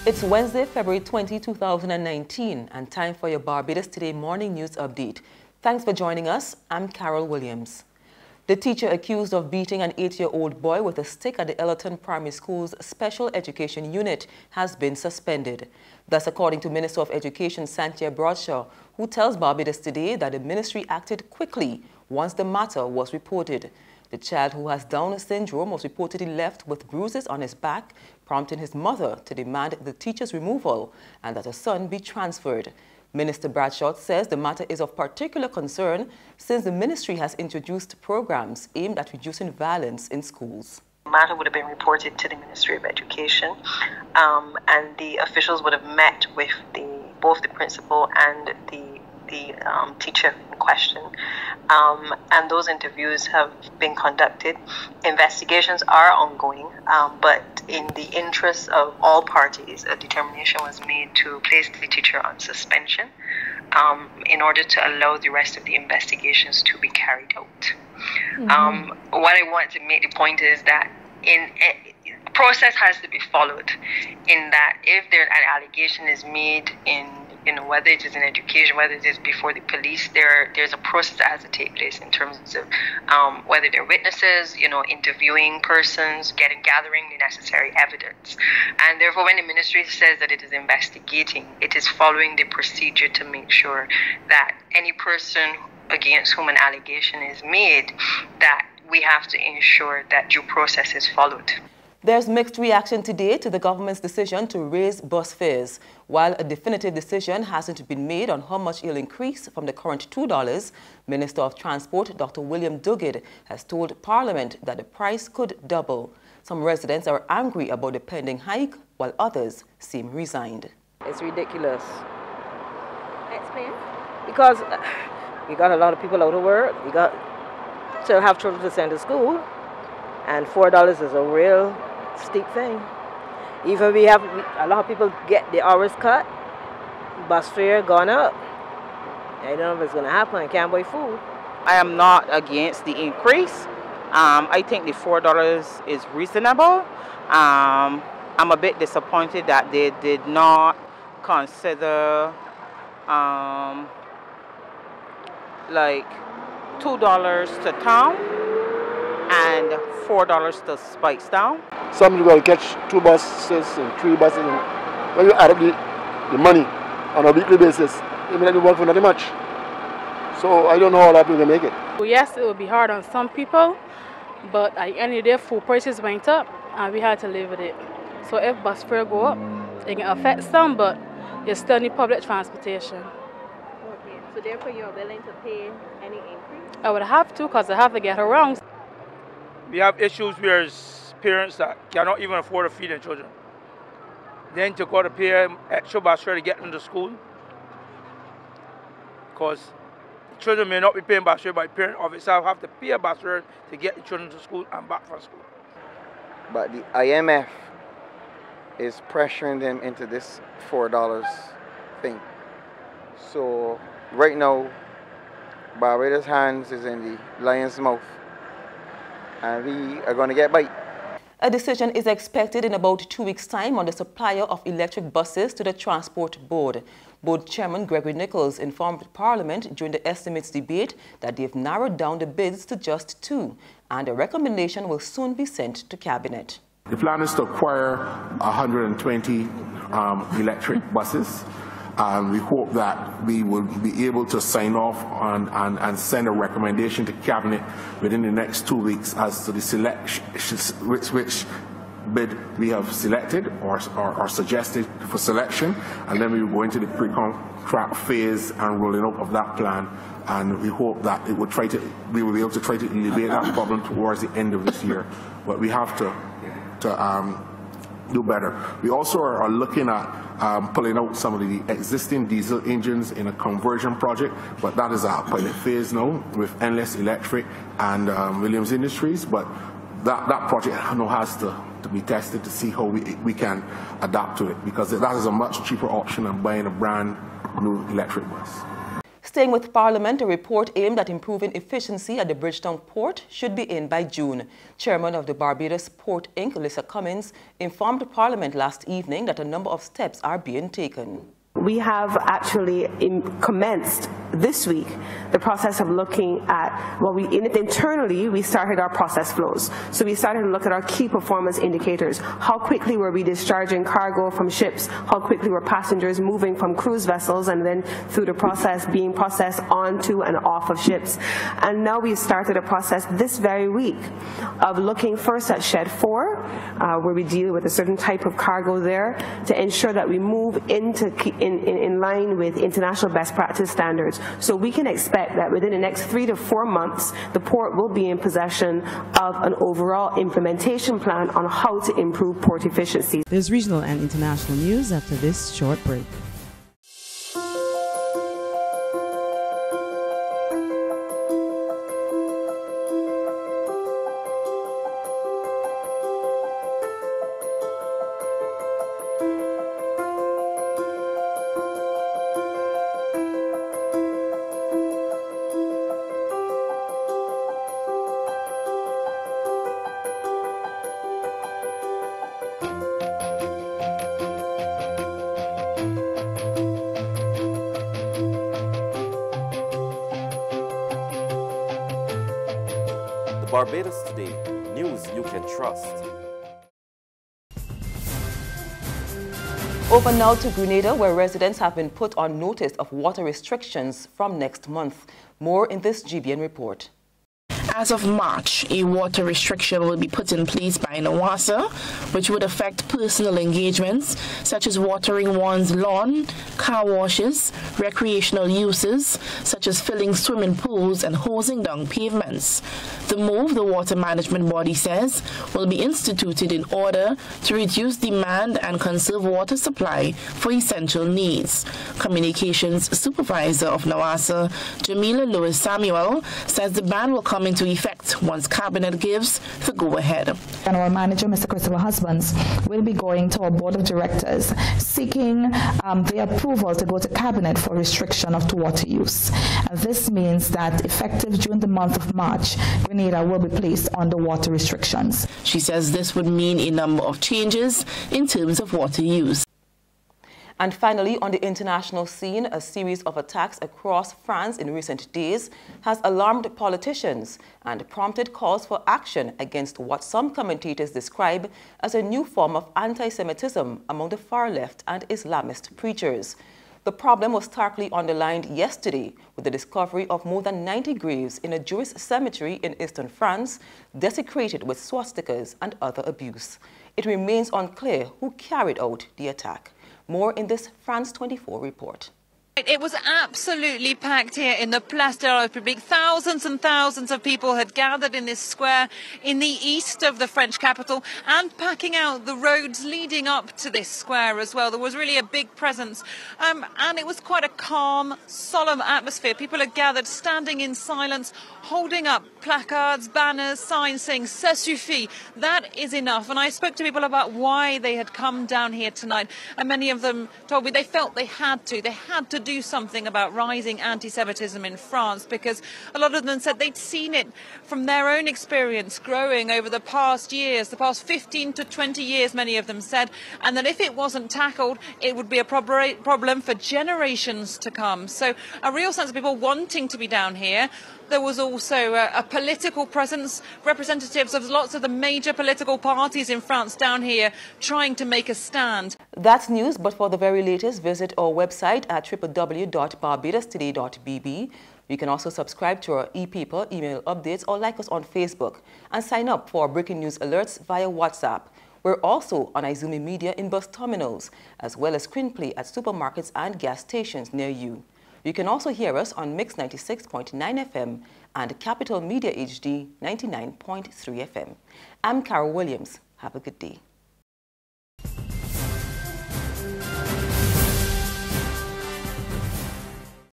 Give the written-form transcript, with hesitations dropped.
It's Wednesday, February 20, 2019, and time for your Barbados Today morning news update. Thanks for joining us. I'm Carol Williams. The teacher accused of beating an 8-year-old boy with a stick at the Ellerton Primary School's Special Education Unit has been suspended. Thus, according to Minister of Education Cynthia Bradshaw, who tells Barbados Today that the ministry acted quickly once the matter was reported. The child, who has Down syndrome, was reportedly left with bruises on his back, prompting his mother to demand the teacher's removal and that her son be transferred. Minister Bradshaw says the matter is of particular concern since the ministry has introduced programs aimed at reducing violence in schools. The matter would have been reported to the Ministry of Education, and the officials would have met with both the principal and the teacher in question, and those interviews have been conducted. Investigations are ongoing, but in the interest of all parties, a determination was made to place the teacher on suspension in order to allow the rest of the investigations to be carried out. What I want to make the point is that the process has to be followed, in that if an allegation is made whether it is in education, whether it is before the police, there's a process that has to take place in terms of whether they're witnesses, interviewing persons, gathering the necessary evidence. And therefore, when the ministry says that it is investigating, it is following the procedure to make sure that any person against whom an allegation is made, that we have to ensure that due process is followed. There's mixed reaction today to the government's decision to raise bus fares. While a definitive decision hasn't been made on how much it'll increase from the current $2, Minister of Transport Dr. William Duguid has told Parliament that the price could double. Some residents are angry about the pending hike, while others seem resigned. It's ridiculous. Explain. Because we got a lot of people out of work. We got still have children to send to school, and $4 is a real steep thing. Even a lot of people get the hours cut, bus fare gone up. I don't know if it's going to happen. I can't buy food. I am not against the increase. I think the $4 is reasonable. I'm a bit disappointed that they did not consider like $2 to town and $4 to Spikestown. Some people will catch 2 buses and 3 buses, and when you add up the money on a weekly basis, it may not be work for nothing much. So I don't know how a lot of people can make it. Well, yes, it would be hard on some people, but at the end of the day, food prices went up and we had to live with it. So if bus fare go up, it can affect some, but you still need public transportation. Okay, so therefore you're willing to pay any increase? I would have to, because I have to get around. We have issues where parents that cannot even afford to feed their children. Then to go to pay extra bus fare to get them to school, because children may not be paying bus fare, but the parent of itself have to pay a bus fare to get the children to school and back from school. But the IMF is pressuring them into this $4 thing. So right now, Barbados' hands is in the lion's mouth, and we are going to get bite. A decision is expected in about 2 weeks' time on the supplier of electric buses to the Transport Board. Board Chairman Gregory Nichols informed Parliament during the estimates debate that they've narrowed down the bids to just 2, and a recommendation will soon be sent to Cabinet. The plan is to acquire 120 electric buses. We hope that we will be able to sign off and send a recommendation to Cabinet within the next 2 weeks as to the selection, which bid we have selected or suggested for selection, and then we will go into the pre-contract phase and rolling out of that plan. And we hope that we will be able to try to alleviate that problem towards the end of this year. But we have to do better. We also are looking at pulling out some of the existing diesel engines in a conversion project, but that is our pilot phase now with Endless Electric and Williams Industries. But that project now has to be tested to see how we can adapt to it, because that is a much cheaper option than buying a brand new electric bus. Staying with Parliament, a report aimed at improving efficiency at the Bridgetown port should be in by June. Chairman of the Barbados Port Inc., Lisa Cummins, informed Parliament last evening that a number of steps are being taken. We have actually commenced this week the process of looking at, well, internally we started our process flows. So we started to look at our key performance indicators. How quickly were we discharging cargo from ships? How quickly were passengers moving from cruise vessels and then through the process being processed onto and off of ships? And now we've started a process this very week of looking first at Shed 4, where we deal with a certain type of cargo there to ensure that we move in line with international best practice standards. So we can expect that within the next 3 to 4 months, the port will be in possession of an overall implementation plan on how to improve port efficiency. There's regional and international news after this short break. Barbados Today, news you can trust. Over now to Grenada, where residents have been put on notice of water restrictions from next month. More in this GBN report. As of March, a water restriction will be put in place by NOASA, which would affect personal engagements such as watering one's lawn, car washes, recreational uses such as filling swimming pools and hosing down pavements. The move, the water management body says, will be instituted in order to reduce demand and conserve water supply for essential needs. Communications supervisor of NOASA, Jamila Lewis Samuel, says the ban will come into effect once Cabinet gives the go-ahead. General Manager, Mr. Christopher Husbands, will be going to our Board of Directors seeking the approval to go to Cabinet for restriction of water use. And this means that effective during the month of March, Grenada will be placed under water restrictions. She says this would mean a number of changes in terms of water use. And finally, on the international scene, a series of attacks across France in recent days has alarmed politicians and prompted calls for action against what some commentators describe as a new form of anti-Semitism among the far left and Islamist preachers. The problem was starkly underlined yesterday with the discovery of more than 90 graves in a Jewish cemetery in eastern France, desecrated with swastikas and other abuse. It remains unclear who carried out the attack. More in this France 24 report. It was absolutely packed here in the Place de la République. Thousands and thousands of people had gathered in this square in the east of the French capital and packing out the roads leading up to this square as well. There was really a big presence and it was quite a calm, solemn atmosphere. People had gathered standing in silence, holding up placards, banners, signs saying "Ça suffit," that is enough. And I spoke to people about why they had come down here tonight, and many of them told me they felt they had to do something about rising anti-Semitism in France, because a lot of them said they'd seen it from their own experience growing over the past years, the past 15 to 20 years, many of them said, and that if it wasn't tackled, it would be a problem for generations to come. So a real sense of people wanting to be down here. There was also a political presence, representatives of lots of the major political parties in France down here trying to make a stand. That's news, but for the very latest, visit our website at www.barbadostoday.bb. You can also subscribe to our e-paper, email updates, or like us on Facebook, and sign up for breaking news alerts via WhatsApp. We're also on Izumi Media in bus terminals, as well as screenplay at supermarkets and gas stations near you. You can also hear us on Mix 96.9 FM and Capital Media HD 99.3 FM. I'm Carol Williams. Have a good day.